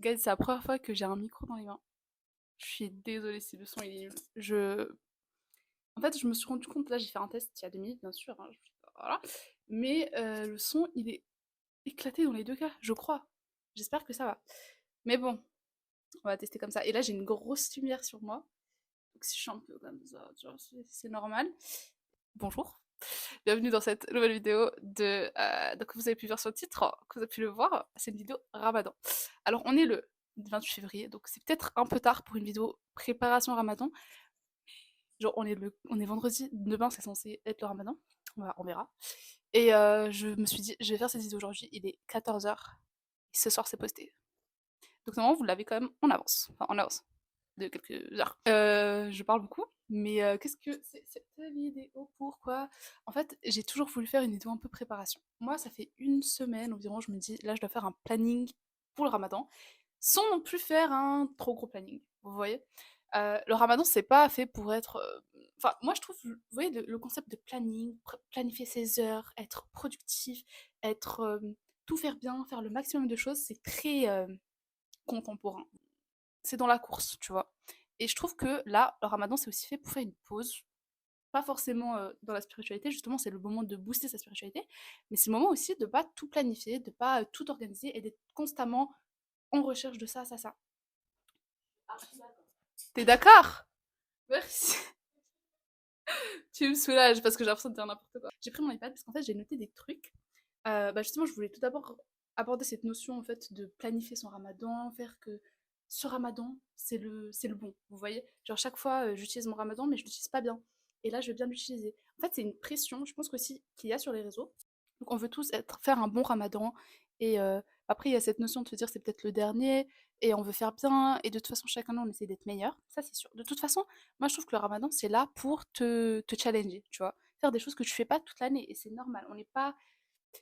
Guys, c'est la première fois que j'ai un micro dans les mains. Je suis désolée si le son il est nul. En fait, je me suis rendu compte, là j'ai fait un test il y a 2 minutes, bien sûr, hein, voilà. Mais le son, il est éclaté dans les deux cas, je crois. J'espère que ça va. Mais bon, on va tester comme ça. Et là, j'ai une grosse lumière sur moi. Donc si je suis un peu comme ça, tu vois, c'est normal. Bonjour. Bienvenue dans cette nouvelle vidéo de... donc vous avez pu voir sur le titre, que vous avez pu le voir, c'est une vidéo Ramadan. Alors on est le 28 février, donc c'est peut-être un peu tard pour une vidéo préparation Ramadan. Genre on est vendredi, demain c'est censé être le Ramadan, on verra. Et je me suis dit, je vais faire cette vidéo aujourd'hui, il est 14h, et ce soir c'est posté. Donc normalement vous l'avez quand même en avance, enfin en avance de quelques heures. Je parle beaucoup, mais qu'est-ce que c'est cette vidéo? Pourquoi? En fait, j'ai toujours voulu faire une vidéo un peu préparation. Moi, ça fait une semaine environ, je me dis, là, je dois faire un planning pour le ramadan, sans non plus faire un trop gros planning. Vous voyez? Le ramadan, c'est pas fait pour être. Enfin, moi, je trouve, vous voyez, le concept de planning, planifier ses heures, être productif, être. Tout faire bien, faire le maximum de choses, c'est très contemporain, c'est dans la course, tu vois. Et je trouve que là, le ramadan, c'est aussi fait pour faire une pause. Pas forcément dans la spiritualité, justement, c'est le moment de booster sa spiritualité, mais c'est le moment aussi de pas tout planifier, de pas tout organiser et d'être constamment en recherche de ça, ça, ça. T'es d'accord? Merci. Tu me soulages parce que j'ai l'impression de dire n'importe quoi. J'ai pris mon iPad parce qu'en fait, j'ai noté des trucs. Justement, je voulais tout d'abord aborder cette notion en fait de planifier son ramadan, faire que ce ramadan, c'est le bon, vous voyez? Genre chaque fois, j'utilise mon ramadan, mais je l'utilise pas bien. Et là, je vais bien l'utiliser. En fait, c'est une pression, je pense qu'aussi qu'il y a sur les réseaux. Donc on veut tous faire un bon ramadan. Et après, il y a cette notion de se dire c'est peut-être le dernier, et on veut faire bien, et de toute façon, chaque année, on essaie d'être meilleur. Ça, c'est sûr. De toute façon, moi, je trouve que le ramadan, c'est là pour te challenger, tu vois? Faire des choses que tu fais pas toute l'année, et c'est normal. On n'est pas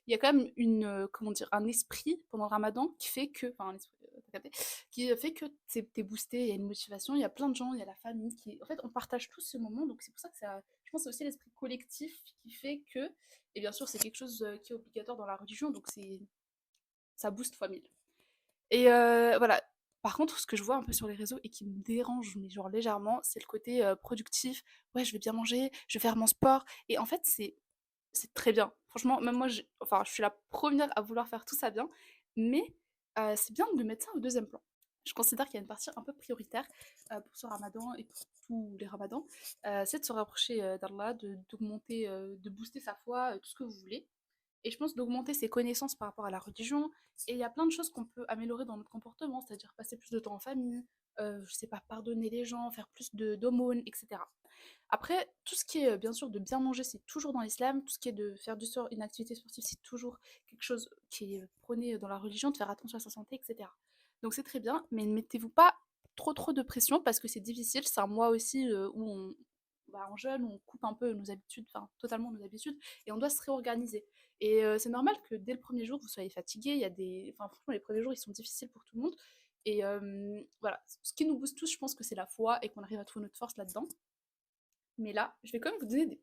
il y a quand même une, comment dire, un esprit pendant le ramadan qui fait que, enfin un esprit, t'as capté, qui fait que t'es boosté, il y a une motivation, il y a plein de gens, il y a la famille qui, en fait, on partage tous ce moment, donc c'est pour ça que ça, je pense que c'est aussi l'esprit collectif qui fait que, et bien sûr c'est quelque chose qui est obligatoire dans la religion, donc ça booste fois mille. Et voilà. Par contre, ce que je vois un peu sur les réseaux et qui me dérange, mais genre légèrement, c'est le côté productif. Ouais, je vais bien manger, je vais faire mon sport. Et en fait, c'est très bien. Franchement, même moi, enfin, je suis la première à vouloir faire tout ça bien, mais c'est bien de mettre ça au deuxième plan. Je considère qu'il y a une partie un peu prioritaire pour ce ramadan et pour tous les ramadans, c'est de se rapprocher d'Allah, d'augmenter, de booster sa foi, tout ce que vous voulez. Et je pense d'augmenter ses connaissances par rapport à la religion. Et il y a plein de choses qu'on peut améliorer dans notre comportement, c'est-à-dire passer plus de temps en famille, je sais pas, pardonner les gens, faire plus d'aumônes, etc. Après, tout ce qui est bien sûr de bien manger, c'est toujours dans l'islam. Tout ce qui est de faire du sport, une activité sportive, c'est toujours quelque chose qui est prôné dans la religion, de faire attention à sa santé, etc. Donc c'est très bien, mais ne mettez-vous pas trop de pression parce que c'est difficile. C'est un mois aussi où on jeûne, on coupe un peu nos habitudes, enfin totalement nos habitudes, et on doit se réorganiser. Et c'est normal que dès le premier jour, vous soyez fatigué. Il y a des... Enfin, franchement, les premiers jours, ils sont difficiles pour tout le monde. Et voilà, ce qui nous booste tous, je pense que c'est la foi et qu'on arrive à trouver notre force là-dedans. Mais là, je vais quand même vous donner des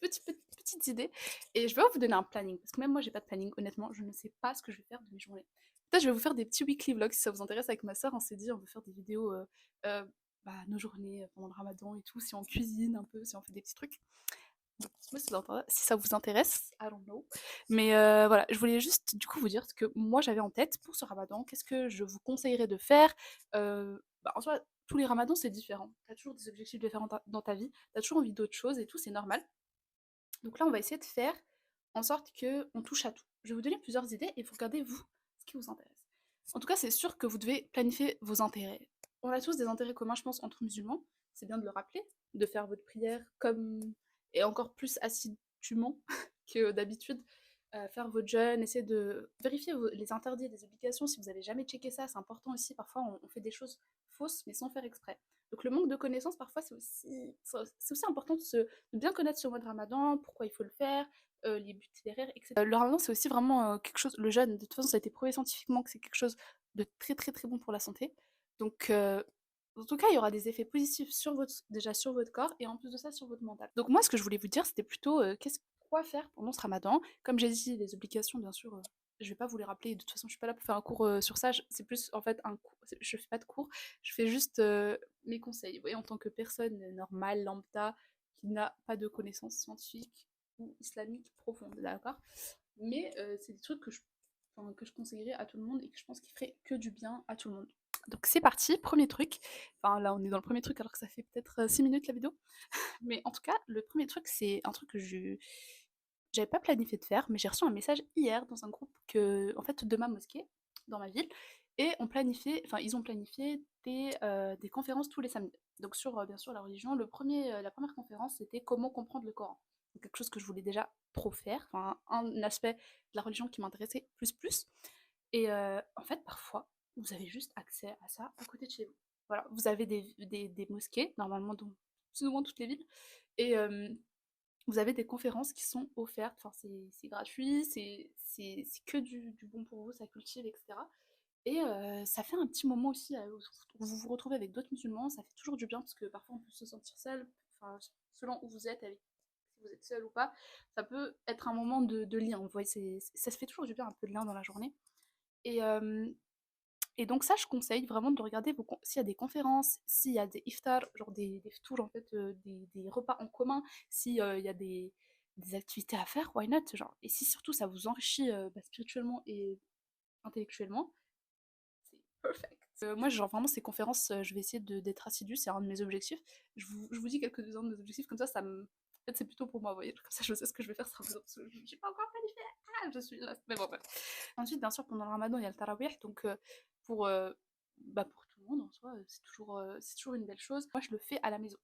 petites idées. Et je vais vous donner un planning. Parce que même moi, j'ai pas de planning. Honnêtement, je ne sais pas ce que je vais faire de mes journées. Peut-être je vais vous faire des petits weekly vlogs si ça vous intéresse. Avec ma soeur, on s'est dit, on veut faire des vidéos, euh, nos journées pendant le ramadan et tout. Si on cuisine un peu, si on fait des petits trucs. Donc, moi, si ça vous intéresse, I don't know. Mais voilà, je voulais juste du coup vous dire ce que moi j'avais en tête pour ce ramadan. Qu'est-ce que je vous conseillerais de faire? En soi, tous les ramadans c'est différent. T'as toujours des objectifs différents dans ta vie, t'as toujours envie d'autres choses et tout, c'est normal. Donc là, on va essayer de faire en sorte que on touche à tout. Je vais vous donner plusieurs idées et vous regardez vous ce qui vous intéresse. En tout cas, c'est sûr que vous devez planifier vos intérêts. On a tous des intérêts communs, je pense, entre musulmans. C'est bien de le rappeler, de faire votre prière comme et encore plus assidûment que d'habitude. Faire votre jeûne, essayer de vérifier les interdits et les obligations si vous n'avez jamais checké ça, c'est important aussi. Parfois, on fait des choses fausses mais sans faire exprès. Donc le manque de connaissances, parfois, c'est aussi important de bien connaître ce mois de ramadan, pourquoi il faut le faire, les buts derrière, etc. Le ramadan, c'est aussi vraiment quelque chose, le jeûne, de toute façon, ça a été prouvé scientifiquement que c'est quelque chose de très bon pour la santé. Donc, en tout cas, il y aura des effets positifs déjà sur votre corps et en plus de ça, sur votre mental. Donc, moi, ce que je voulais vous dire, c'était plutôt quoi faire pendant ce ramadan. Comme j'ai dit, les obligations, bien sûr, je vais pas vous les rappeler, de toute façon je suis pas là pour faire un cours sur ça, c'est plus en fait un cours, je fais pas de cours, je fais juste mes conseils. Vous voyez, en tant que personne normale, lambda, qui n'a pas de connaissances scientifiques ou islamiques profondes, d'accord? Mais c'est des trucs enfin, que je conseillerais à tout le monde et que je pense qu'il ferait que du bien à tout le monde. Donc c'est parti, premier truc. Enfin là on est dans le premier truc alors que ça fait peut-être 6 minutes la vidéo. Mais en tout cas, le premier truc, c'est un truc que j'avais pas planifié de faire, mais j'ai reçu un message hier dans un groupe en fait, de ma mosquée, dans ma ville, et ils ont planifié des conférences tous les samedis. Donc sur, bien sûr, la religion, la première conférence, c'était comment comprendre le Coran. Donc quelque chose que je voulais déjà trop faire, enfin un aspect de la religion qui m'intéressait plus. Et en fait, parfois, vous avez juste accès à ça à côté de chez vous. Voilà, vous avez des mosquées, normalement dans plus ou moins toutes les villes, et vous avez des conférences qui sont offertes, enfin c'est gratuit, c'est que du bon pour vous, ça cultive, etc. Et ça fait un petit moment aussi où vous vous retrouvez avec d'autres musulmans, ça fait toujours du bien parce que parfois on peut se sentir seul, enfin selon où vous êtes, avec si vous êtes seul ou pas, ça peut être un moment de lien. Vous voyez, ça se fait toujours du bien, un peu de lien dans la journée. Et, et donc ça, je conseille vraiment de regarder s'il y a des conférences, s'il y a des iftar, genre des ftours, en fait, des repas en commun, s'il y a des activités à faire, why not, genre. Et si surtout ça vous enrichit spirituellement et intellectuellement, c'est perfect. Moi, genre vraiment ces conférences, je vais essayer d'être assidue, c'est un de mes objectifs. Je vous dis quelques-uns de mes objectifs, comme ça me... En fait, c'est plutôt pour moi, vous voyez, comme ça je sais ce que je vais faire, ça vous... je suis pas encore planifié, je suis là, mais bon, bref. Ensuite, bien sûr, pendant le ramadan, il y a le tarawih, donc pour, pour tout le monde en soi, c'est toujours une belle chose. Moi, je le fais à la maison.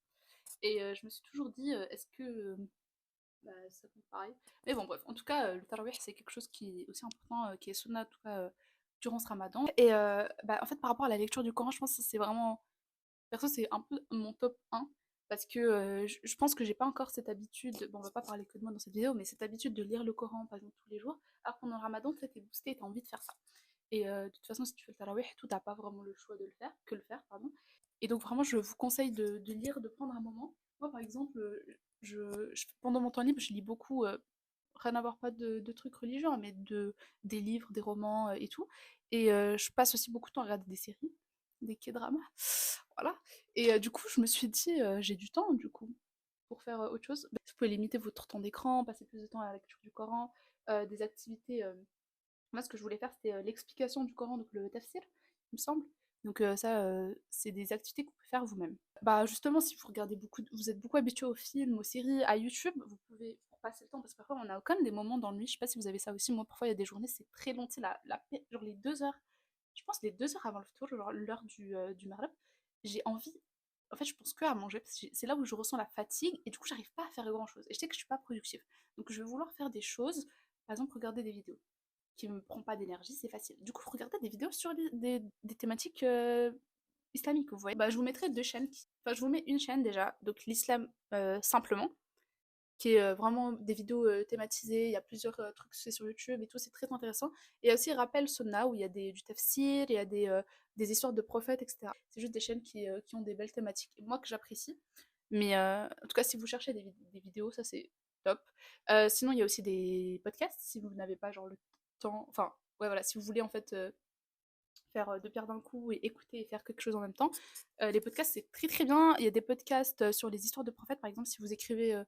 Et je me suis toujours dit, est-ce que ça compte pareil? Mais bon, bref, en tout cas, le tarawih, c'est quelque chose qui est aussi important, qui est sunnah, en tout cas, durant ce ramadan. Et en fait, par rapport à la lecture du Coran, je pense que c'est vraiment. Perso, c'est un peu mon top 1. Parce que je pense que j'ai pas encore cette habitude, bon on va pas parler que de moi dans cette vidéo, mais cette habitude de lire le Coran par exemple tous les jours, alors pendant le ramadan, tu sais, t'es boosté et t'as envie de faire ça. Et de toute façon, si tu fais le tarawih, tout t'as pas vraiment le choix de le faire, pardon. Et donc vraiment, je vous conseille de lire, de prendre un moment. Moi, par exemple, pendant mon temps libre, je lis beaucoup, rien à voir, pas de trucs religieux, hein, mais des livres, des romans et tout. Et je passe aussi beaucoup de temps à regarder des séries, des K-dramas, voilà. Et du coup, je me suis dit, j'ai du temps, du coup, pour faire autre chose. Vous pouvez limiter votre temps d'écran, passer plus de temps à la lecture du Coran, des activités moi, ce que je voulais faire, c'était l'explication du Coran, donc le tafsir, il me semble. Donc ça, c'est des activités que vous pouvez faire vous-même. Bah justement, si vous regardez vous êtes beaucoup habitué aux films, aux séries, à YouTube, vous pouvez pour passer le temps, parce que parfois on a quand même des moments dans la nuit, je sais pas si vous avez ça aussi, moi parfois il y a des journées, c'est très long, tu sais, genre les 2 heures, je pense les 2 heures avant le tour, genre l'heure du maghrib, j'ai envie, en fait je pense que à manger, parce que c'est là où je ressens la fatigue, et du coup j'arrive pas à faire grand chose, et je sais que je suis pas productive. Donc je vais vouloir faire des choses, par exemple regarder des vidéos qui me prend pas d'énergie, c'est facile. Du coup, regardez des vidéos sur des thématiques islamiques, vous voyez. Bah, je vous mettrai deux chaînes. Enfin, je vous mets une chaîne déjà, donc l'islam simplement, qui est vraiment des vidéos thématisées. Il y a plusieurs trucs faits sur YouTube et tout, c'est très intéressant. Et il y a aussi Rappel Sonna, où il y a du tafsir, il y a des histoires de prophètes, etc. C'est juste des chaînes qui ont des belles thématiques, moi que j'apprécie. Mais en tout cas, si vous cherchez des vidéos, ça c'est top. Sinon, il y a aussi des podcasts, si vous n'avez pas genre le temps. Enfin, ouais, voilà, si vous voulez en fait faire deux pierres d'un coup et écouter et faire quelque chose en même temps. Les podcasts, c'est très très bien. Il y a des podcasts sur les histoires de prophètes, par exemple, si vous écrivez.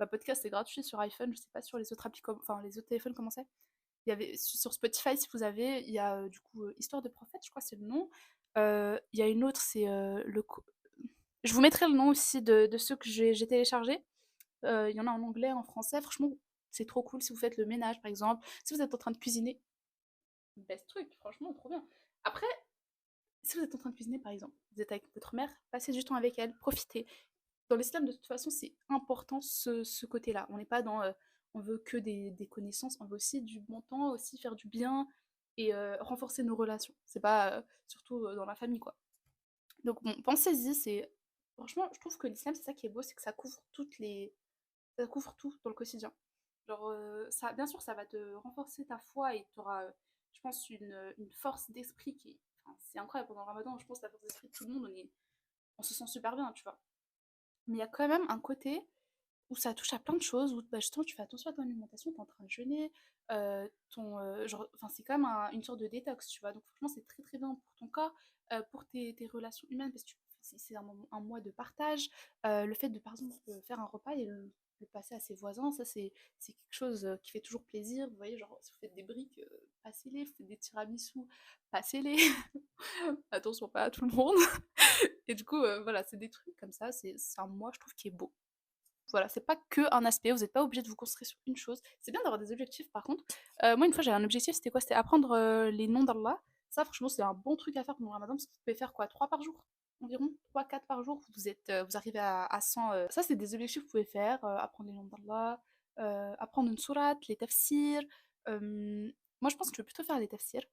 Podcast, c'est gratuit sur iPhone, je sais pas sur les autres applis, enfin les autres téléphones, comment c'est. Il y avait sur Spotify, si vous avez, il y a du coup Histoire de prophète, je crois que c'est le nom. Il y a une autre, c'est je vous mettrai le nom aussi de ceux que j'ai téléchargés. Il y en a en anglais, en français. Franchement, c'est trop cool si vous faites le ménage, par exemple. Si vous êtes en train de cuisiner, best truc, franchement, trop bien. Après, si vous êtes en train de cuisiner, par exemple, vous êtes avec votre mère, passez du temps avec elle, profitez. Dans l'islam, de toute façon, c'est important ce côté-là. On n'est pas dans on veut que des connaissances, on veut aussi du bon temps, aussi faire du bien et renforcer nos relations. C'est pas surtout dans la famille, quoi. Donc bon, pensez-y, c'est franchement, je trouve que l'islam, c'est ça qui est beau, c'est que ça couvre tout dans le quotidien. Genre, ça, bien sûr, ça va te renforcer ta foi et tu auras, je pense, une force d'esprit qui. Enfin, c'est incroyable pendant le ramadan, je pense, la force d'esprit de tout le monde, on se sent super bien, tu vois. Mais il y a quand même un côté. où ça touche à plein de choses, où bah, justement tu fais attention à ton alimentation, tu es en train de jeûner, genre, enfin c'est quand même une sorte de détox, tu vois. Donc franchement c'est très très bien pour ton corps, pour tes relations humaines, parce que c'est un mois de partage. Le fait de par exemple faire un repas et le passer à ses voisins, ça c'est quelque chose qui fait toujours plaisir. Vous voyez, genre si vous faites des briques, passez-les, vous faites des tiramisu, passez-les. Attention pas à tout le monde. Et du coup, voilà, c'est des trucs comme ça, c'est un mois, je trouve, qui est beau. Voilà, c'est pas que un aspect, vous n'êtes pas obligé de vous concentrer sur une chose. C'est bien d'avoir des objectifs par contre. Moi, une fois, j'avais un objectif, c'était quoi? C'était apprendre les noms d'Allah. Ça, franchement, c'est un bon truc à faire pendant le ramadan parce que vous pouvez faire quoi? 3 par jour environ? 3 4 par jour. Vous arrivez à 100. Ça, c'est des objectifs que vous pouvez faire. Apprendre les noms d'Allah, apprendre une sourate, les tafsirs. Moi, je pense que je vais plutôt faire les tafsirs.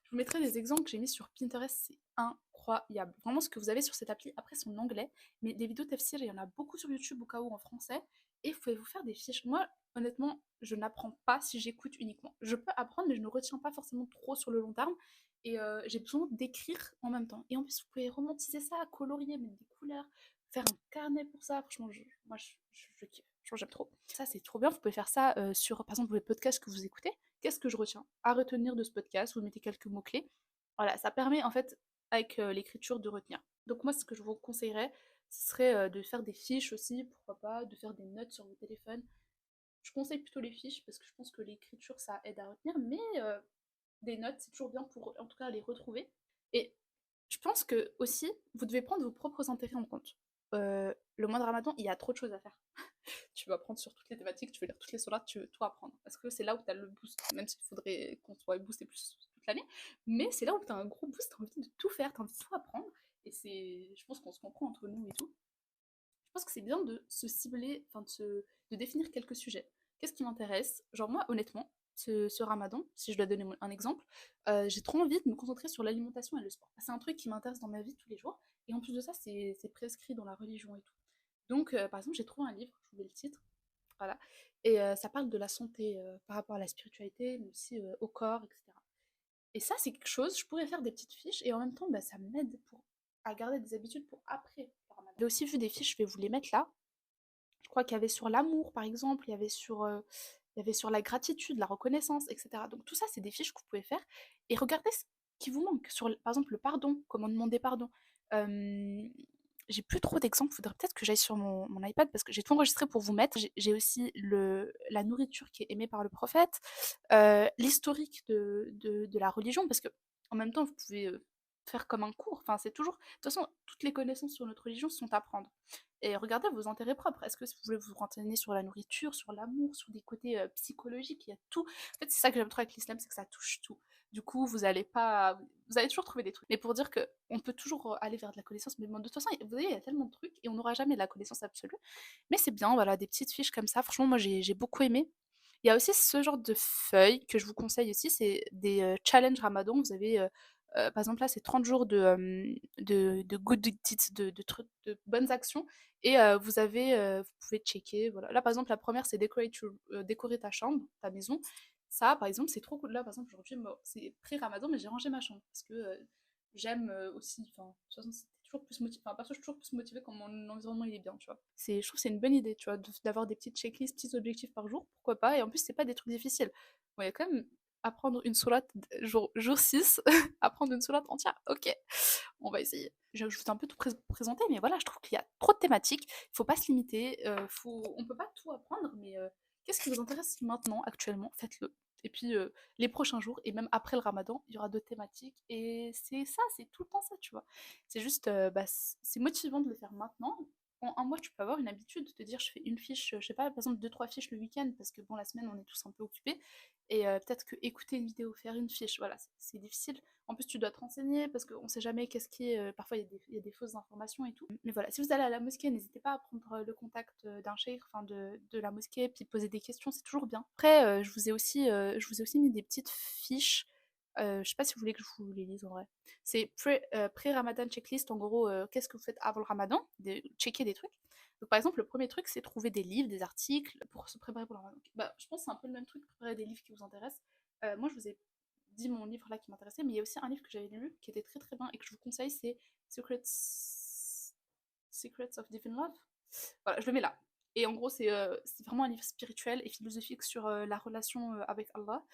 Je vous mettrai des exemples que j'ai mis sur Pinterest, c'est incroyable. Vraiment, ce que vous avez sur cette appli, après c'est en anglais, mais des vidéos tafsir, il y en a beaucoup sur YouTube au cas où en français, et vous pouvez vous faire des fiches. Moi, honnêtement, je n'apprends pas si j'écoute uniquement. Je peux apprendre, mais je ne retiens pas forcément trop sur le long terme, et j'ai besoin d'écrire en même temps. Et en plus, vous pouvez romantiser ça, colorier, mettre des couleurs, faire un carnet pour ça. Franchement, je kiffe. Franchement, j'aime trop. Ça, c'est trop bien. Vous pouvez faire ça sur, par exemple, les podcasts que vous écoutez. Qu'est-ce que je retiens à retenir de ce podcast? Vous mettez quelques mots-clés. Voilà, ça permet en fait, avec l'écriture, de retenir. Donc moi, ce que je vous conseillerais, ce serait de faire des fiches aussi, pourquoi pas, de faire des notes sur vos téléphones. Je conseille plutôt les fiches parce que je pense que l'écriture, ça aide à retenir, mais des notes, c'est toujours bien pour, en tout cas, les retrouver. Et je pense que aussi, vous devez prendre vos propres intérêts en compte. Le mois de Ramadan, il y a trop de choses à faire. Tu vas apprendre sur toutes les thématiques, tu veux lire toutes les sourates, tu veux tout apprendre. Parce que c'est là où tu as le boost, même s'il faudrait qu'on soit boosté plus toute l'année. Mais c'est là où tu as un gros boost, tu as envie de tout faire, tu as envie de tout apprendre. Et je pense qu'on se comprend entre nous et tout. Je pense que c'est bien de se cibler, enfin de définir quelques sujets. Qu'est-ce qui m'intéresse? Genre moi, honnêtement, ce ramadan, si je dois donner un exemple, j'ai trop envie de me concentrer sur l'alimentation et le sport. C'est un truc qui m'intéresse dans ma vie tous les jours. Et en plus de ça, c'est prescrit dans la religion et tout. Donc, par exemple, j'ai trouvé un livre, je vous mets le titre, voilà. Et ça parle de la santé par rapport à la spiritualité, mais aussi au corps, etc. Et ça, c'est quelque chose, je pourrais faire des petites fiches et en même temps, bah, ça m'aide à garder des habitudes pour après le ramadan. J'ai aussi vu des fiches, je vais vous les mettre là. Je crois qu'il y avait sur l'amour, par exemple, il y avait sur la gratitude, la reconnaissance, etc. Donc tout ça, c'est des fiches que vous pouvez faire et regardez ce qui vous manque. Sur, par exemple, le pardon, comment demander pardon. Euh, j'ai plus trop d'exemples, faudrait peut-être que j'aille sur mon iPad parce que j'ai tout enregistré pour vous mettre. J'ai aussi la nourriture qui est aimée par le prophète, l'historique de la religion, parce que en même temps, vous pouvez faire comme un cours. Enfin, c'est toujours. De toute façon, toutes les connaissances sur notre religion sont à prendre. Et regardez vos intérêts propres. Est-ce que vous voulez vous renseigner sur la nourriture, sur l'amour, sur des côtés psychologiques? Il y a tout. En fait, c'est ça que j'aime trop avec l'islam, c'est que ça touche tout. Du coup, vous allez toujours trouver des trucs. Mais pour dire que on peut toujours aller vers de la connaissance, mais bon, de toute façon, vous voyez, il y a tellement de trucs et on n'aura jamais la connaissance absolue. Mais c'est bien, voilà, des petites fiches comme ça. Franchement, moi, j'ai beaucoup aimé. Il y a aussi ce genre de feuilles que je vous conseille aussi, c'est des challenges Ramadan. Vous avez, par exemple, là, c'est 30 jours de good deeds, de trucs, de bonnes actions. Et vous pouvez checker. Voilà. Là, par exemple, la première, c'est décorer ta chambre, ta maison. Ça, par exemple, c'est trop cool. Là, par exemple, aujourd'hui, c'est pré-Ramadan, mais j'ai rangé ma chambre parce que j'aime aussi. Enfin, de toute façon, c'est toujours plus motivé. Enfin, perso, je suis toujours plus motivée quand mon environnement il est bien, tu vois. Je trouve que c'est une bonne idée, tu vois, d'avoir des petites checklists, petits objectifs par jour, pourquoi pas. Et en plus, c'est pas des trucs difficiles. Bon, il y a quand même apprendre une sourate jour 6, apprendre une sourate entière, ok, on va essayer. Je vous ai un peu tout présenté, mais voilà, je trouve qu'il y a trop de thématiques, il faut pas se limiter, on peut pas tout apprendre, mais qu'est-ce qui vous intéresse maintenant, actuellement, faites-le. Et puis les prochains jours, et même après le ramadan, il y aura d'autres thématiques, et c'est ça, c'est tout le temps ça, tu vois. C'est juste, bah, c'est motivant de le faire maintenant. En un mois, tu peux avoir une habitude de te dire, je fais une fiche, je sais pas, par exemple, deux, trois fiches le week-end, parce que bon, la semaine, on est tous un peu occupés. Et peut-être que écouter une vidéo, faire une fiche, voilà, c'est difficile. En plus, tu dois te renseigner parce qu'on sait jamais qu'est-ce qui est. Parfois, il y a des fausses informations et tout. Mais voilà, si vous allez à la mosquée, n'hésitez pas à prendre le contact d'un cheikh, enfin de la mosquée, puis poser des questions, c'est toujours bien. Après, je vous ai aussi mis des petites fiches. Je sais pas si vous voulez que je vous les lise en vrai. C'est pré-Ramadan checklist, en gros, qu'est-ce que vous faites avant le Ramadan, checker des trucs. Donc, par exemple, le premier truc, c'est trouver des livres, des articles pour se préparer pour le ramadan. Bah, je pense que c'est un peu le même truc, préparer des livres qui vous intéressent. Moi, je vous ai dit mon livre là qui m'intéressait, mais il y a aussi un livre que j'avais lu qui était très très bien et que je vous conseille, c'est Secrets, Secrets of Divine Love. Voilà, je le mets là. Et en gros, c'est vraiment un livre spirituel et philosophique sur la relation avec Allah.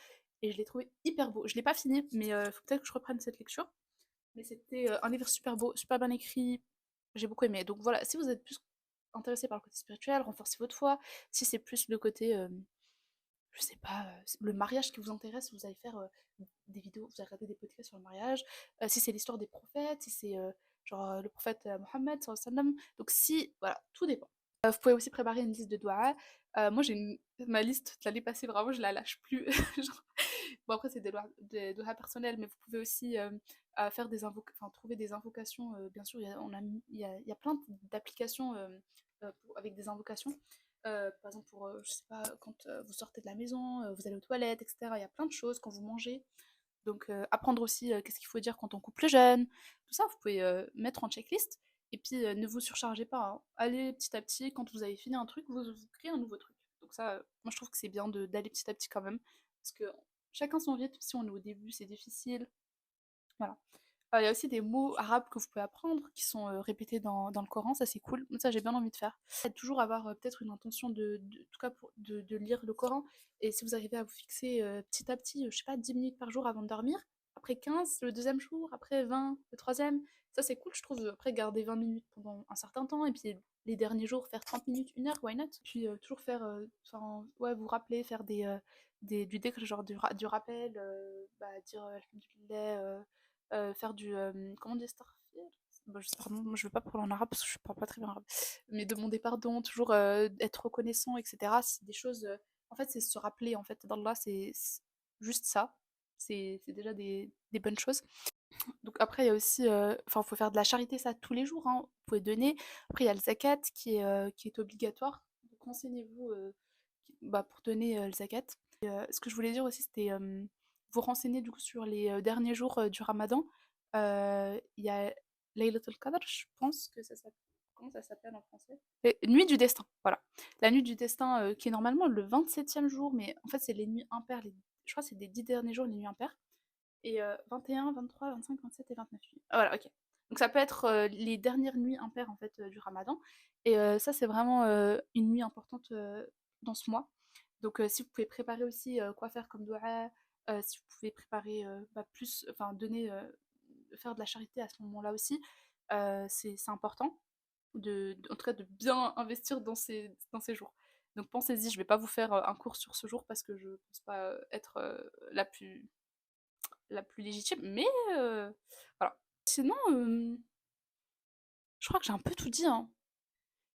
Et je l'ai trouvé hyper beau. Je l'ai pas fini, mais il faut peut-être que je reprenne cette lecture. Mais c'était un livre super beau, super bien écrit. J'ai beaucoup aimé. Donc voilà, si vous êtes plus intéressé par le côté spirituel, renforcez votre foi. Si c'est plus le côté, je sais pas, le mariage qui vous intéresse, vous allez faire des vidéos, vous allez regarder des podcasts sur le mariage. Si c'est l'histoire des prophètes, si c'est genre le prophète Mohammed, sallallahu alayhi wa sallam. Donc si, voilà, tout dépend. Vous pouvez aussi préparer une liste de doigts. Moi, ma liste de l'année passée, vraiment, je la lâche plus. Genre, bon, après, c'est des doigts personnels, mais vous pouvez aussi faire enfin, trouver des invocations. Bien sûr, il y a plein d'applications avec des invocations. Par exemple, je sais pas, quand vous sortez de la maison, vous allez aux toilettes, etc. Il y a plein de choses quand vous mangez. Donc, apprendre aussi qu'est-ce qu'il faut dire quand on coupe le jeûne. Tout ça, vous pouvez mettre en checklist. Et puis, ne vous surchargez pas, hein. Allez petit à petit, quand vous avez fini un truc, vous créez un nouveau truc. Donc ça, moi je trouve que c'est bien d'aller petit à petit quand même. Parce que chacun son rythme, si on est au début, c'est difficile. Voilà. Il y a aussi des mots arabes que vous pouvez apprendre qui sont répétés dans le Coran, ça c'est cool. Ça j'ai bien envie de faire. Toujours avoir peut-être une intention en tout cas de lire le Coran. Et si vous arrivez à vous fixer petit à petit, je sais pas, 10 minutes par jour avant de dormir, après 15 le deuxième jour, après 20 le troisième, ça c'est cool je trouve. Après garder 20 minutes pendant un certain temps et puis les derniers jours faire 30 minutes, une heure, why not? Puis toujours faire, enfin ouais, vous rappeler, faire du décret, genre du rappel, dire Alhamdoulilah, faire comment on dit astaghfir? Bon, pardon, moi je veux pas parler en arabe parce que je parle pas très bien arabe. Mais demander pardon, toujours être reconnaissant, etc. C'est des choses. En fait, c'est se rappeler en fait d'Allah, c'est juste ça. C'est déjà des bonnes choses. Donc après, il y a aussi, enfin, il faut faire de la charité, ça tous les jours, hein. Vous pouvez donner. Après, il y a le zakat qui est obligatoire. Donc renseignez-vous pour donner le zakat. Ce que je voulais dire aussi, c'était vous renseigner du coup sur les derniers jours du Ramadan. Il y a Laylatul Qadr, je pense que ça s'appelle. Comment ça s'appelle en français? Nuit du destin, voilà. La nuit du destin qui est normalement le 27e jour, mais en fait c'est les nuits impaires. Je crois que c'est des 10 derniers jours les nuits impaires. Et 21, 23, 25, 27 et 29 nuits. Ah, voilà, ok. Donc ça peut être les dernières nuits impaires en fait du Ramadan. Et ça c'est vraiment une nuit importante dans ce mois. Donc si vous pouvez préparer aussi quoi faire comme doua, si vous pouvez préparer plus, enfin donner, faire de la charité à ce moment-là aussi, c'est important. En tout cas de bien investir dans ces jours. Donc pensez-y, je vais pas vous faire un cours sur ce jour parce que je pense pas être la plus légitime, mais voilà. Sinon, je crois que j'ai un peu tout dit, hein.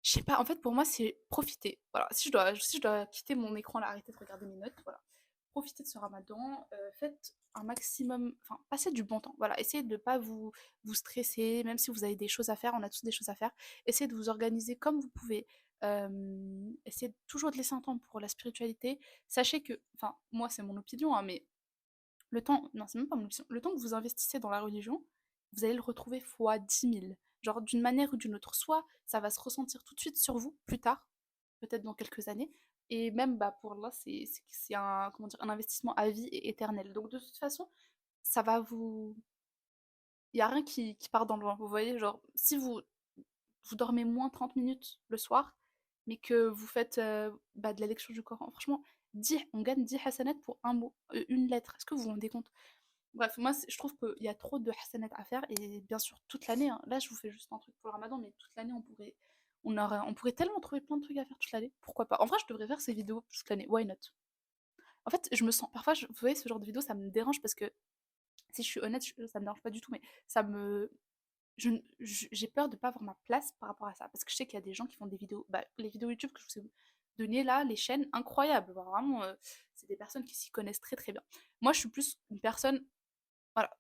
Je sais pas, en fait, pour moi, c'est profiter. Voilà, si je dois quitter mon écran, là, arrêter de regarder mes notes, voilà. Profitez de ce ramadan, faites un maximum, enfin, passez du bon temps. Voilà, essayez de ne pas vous stresser, même si vous avez des choses à faire, on a tous des choses à faire. Essayez de vous organiser comme vous pouvez. Essayez toujours de laisser un temps pour la spiritualité. Sachez que, enfin, moi, c'est mon opinion, hein, mais le temps, non, c'est même pas mon option. Le temps que vous investissez dans la religion, vous allez le retrouver fois 10 000. Genre d'une manière ou d'une autre. Soit ça va se ressentir tout de suite sur vous, plus tard, peut-être dans quelques années. Et même pour Allah, c'est un, comment dire, un investissement à vie et éternel. Donc de toute façon, ça va vous. Il n'y a rien qui part dans le vent. Vous voyez, genre, si vous dormez moins 30 minutes le soir, mais que vous faites de la lecture du Coran, franchement, 10, on gagne 10 hasanat pour un mot, une lettre. Est-ce que vous vous rendez compte? Bref, moi, je trouve qu'il y a trop de hasanat à faire, et bien sûr, toute l'année, hein. Là, je vous fais juste un truc pour le ramadan, mais toute l'année, on pourrait tellement trouver plein de trucs à faire toute l'année. Pourquoi pas? En vrai, je devrais faire ces vidéos toute l'année. Why not? En fait, je me sens. Parfois, vous voyez, ce genre de vidéo, ça me dérange parce que, si je suis honnête, ça me dérange pas du tout, mais ça me. J'ai peur de pas avoir ma place par rapport à ça. Parce que je sais qu'il y a des gens qui font des vidéos. Les vidéos YouTube que je vous ai données là, les chaînes, incroyables. Vraiment, c'est des personnes qui s'y connaissent très très bien. Moi, je suis plus une personne, voilà,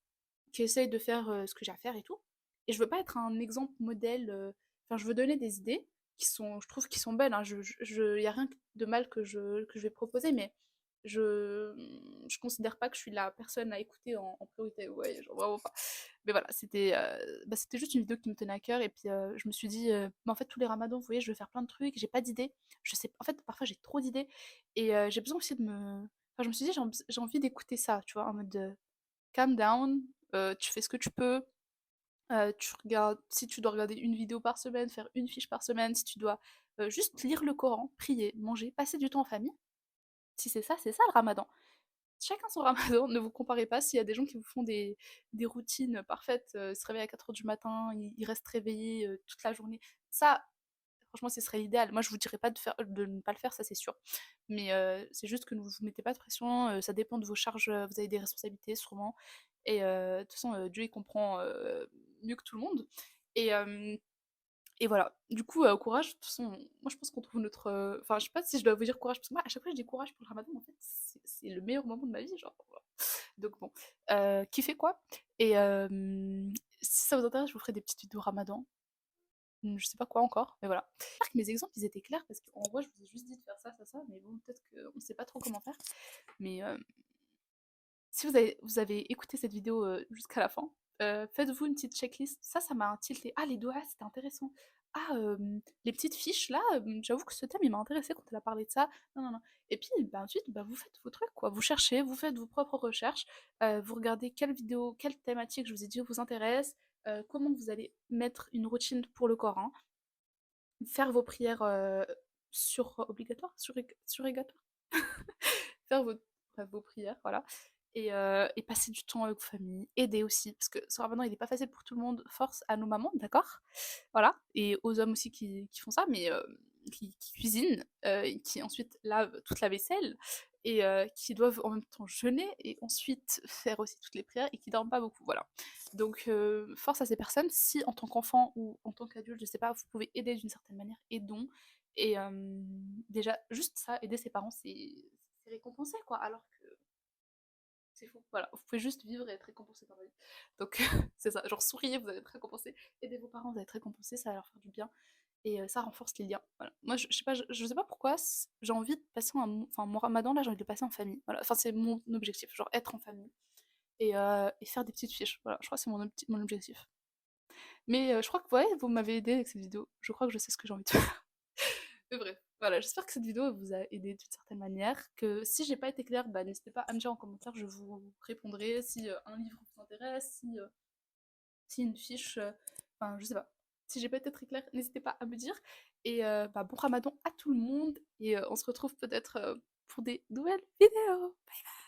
qui essaye de faire ce que j'ai à faire et tout. Et je veux pas être un exemple modèle. Enfin, je veux donner des idées je trouve, qui sont belles, hein. Y a rien de mal que je vais proposer, mais je, je considère pas que je suis la personne à écouter en priorité. Ouais, genre vraiment pas. Mais voilà, c'était juste une vidéo qui me tenait à cœur. Et puis je me suis dit, en fait, tous les ramadans, vous voyez, je veux faire plein de trucs, j'ai pas d'idées. Je sais, en fait, parfois j'ai trop d'idées. Et j'ai besoin aussi de me. Enfin, je me suis dit, j'ai envie d'écouter ça, tu vois, en mode calm down, tu fais ce que tu peux. Tu regardes, si tu dois regarder une vidéo par semaine, faire une fiche par semaine, si tu dois juste lire le Coran, prier, manger, passer du temps en famille. Si c'est ça le ramadan. Chacun son ramadan, ne vous comparez pas. S'il y a des gens qui vous font des routines parfaites, se réveillent à 4 heures du matin, ils restent réveillés toute la journée, ça, franchement, ce serait l'idéal. Moi, je vous dirais pas de ne pas le faire, ça c'est sûr. Mais c'est juste que ne vous mettez pas de pression, ça dépend de vos charges, vous avez des responsabilités sûrement. Et de toute façon, Dieu il comprend mieux que tout le monde. Et, et voilà. Du coup, courage. De toute façon, moi je pense qu'on trouve notre. Enfin, je sais pas si je dois vous dire courage, parce que moi, à chaque fois que je dis courage pour le ramadan, en fait, c'est le meilleur moment de ma vie. Genre, voilà. Donc bon. Kiffez quoi. Et si ça vous intéresse, je vous ferai des petites vidéos ramadan. Je sais pas quoi encore, mais voilà. J'espère que mes exemples ils étaient clairs parce qu'en vrai, je vous ai juste dit de faire ça, ça, ça, mais bon, peut-être qu'on sait pas trop comment faire. Mais si vous avez écouté cette vidéo jusqu'à la fin, faites-vous une petite checklist. Ça m'a tilté. Ah, les doigts, c'était intéressant. Ah, les petites fiches là, j'avoue que ce thème il m'a intéressé quand elle a parlé de ça. Non, non, non. Et puis, bah, ensuite, bah, vous faites vos trucs quoi. Vous cherchez, vous faites vos propres recherches, vous regardez quelle vidéo, quelle thématique, je vous ai dit, vous intéresse, comment vous allez mettre une routine pour le Coran, faire vos prières obligatoires, surrogatoires, faire bref, vos prières, voilà. Et passer du temps avec vos familles, aider aussi, parce que ce ramadan il est pas facile pour tout le monde, force à nos mamans, d'accord. Voilà, et aux hommes aussi qui font ça, mais qui cuisinent, et qui ensuite lavent toute la vaisselle, et qui doivent en même temps jeûner, et ensuite faire aussi toutes les prières, et qui dorment pas beaucoup, voilà. Donc force à ces personnes, si en tant qu'enfant ou en tant qu'adulte, je sais pas, vous pouvez aider d'une certaine manière, aidons. Et déjà, juste ça, aider ses parents, c'est récompensé, quoi, alors que c'est fou. Voilà, vous pouvez juste vivre et être récompensé dans la vie. Donc c'est ça, genre souriez, vous allez être récompensé, aidez vos parents, vous allez être récompensé, ça va leur faire du bien. Et ça renforce les liens. Voilà. Moi, je sais pas, je sais pas pourquoi, j'ai envie de passer enfin, mon ramadan, là, j'ai envie de le passer en famille. Voilà. Enfin, c'est mon objectif, genre être en famille. Et faire des petites fiches. Voilà, je crois que c'est mon objectif. Mais je crois que ouais, vous m'avez aidé avec cette vidéo. Je crois que je sais ce que j'ai envie de faire. Mais bref, voilà, j'espère que cette vidéo vous a aidé d'une certaine manière. Que si j'ai pas été claire, bah, n'hésitez pas à me dire en commentaire, je vous répondrai. Si un livre vous intéresse, si une fiche, enfin, je sais pas. Si j'ai pas été très claire, n'hésitez pas à me dire. Et bah, bon ramadan à tout le monde. Et on se retrouve peut-être pour des nouvelles vidéos. Bye bye.